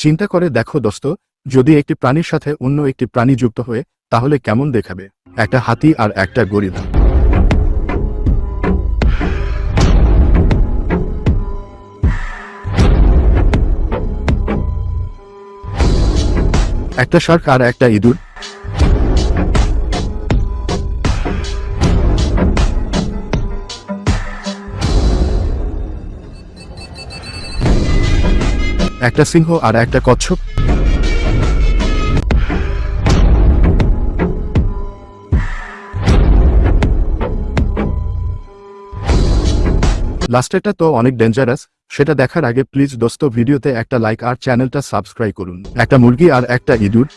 চিন্তা করে দেখো দোস্ত, যদি একটি প্রাণীর সাথে অন্য একটি প্রাণী যুক্ত হয়ে, তাহলে কেমন দেখাবে? একটা হাতি আর একটা গরিলা। একটা শার্ক আর একটা ইঁদুর। একটা সিংহ আর একটা কচ্ছপ। লাস্টেরটা তো অনেক ডেঞ্জারাস, সেটা দেখার আগে প্লিজ দোস্ত ভিডিওতে একটা লাইক আর চ্যানেলটা সাবস্ক্রাইব করুন। একটা মুরগি আর একটা ইঁদুর।